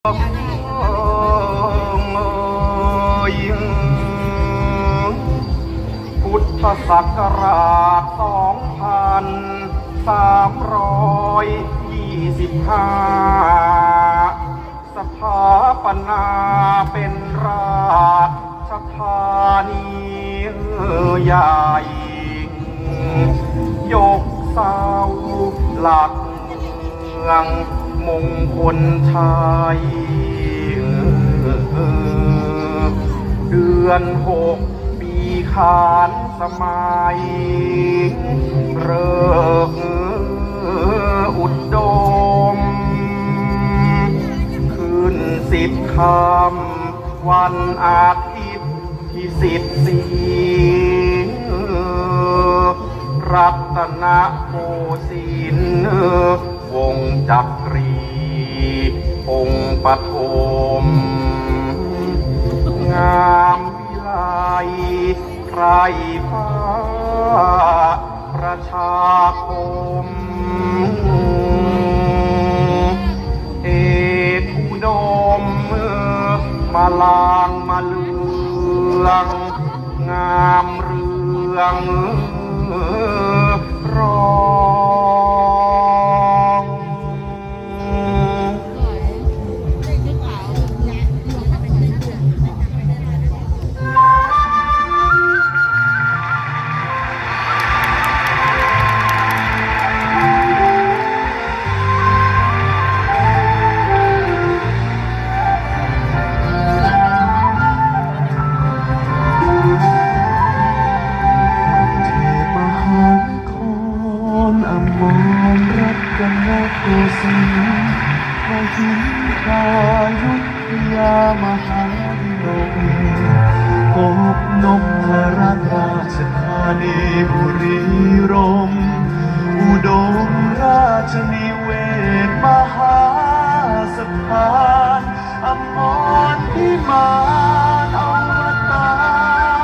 พุทธศักราช2325สถาปนาเป็นราชธานีใหญ่ยกเสาหลักเมืองมงคลชัยเดือน6ปีขานสมัยเริ่มอุดมขึ้น10 ค่ำวันอาทิตย์ที่14รัตนโกสินทร์วงศ์จักรีองค์ปฐมงามวิไลไพรฟ้าประชาคมเอกอุดมมาลางมาเลืองงามเรืองรองโกสินทร์พระหินทรายุทธยามหาวิโรจน์พบนพรัตน์ราชธานีบุรีรมย์อุดมราชนิเวศมหาสถานอมรพิมานอวตา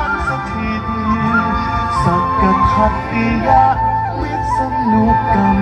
รสถิตสักกทัตติยะวิษณุกรรม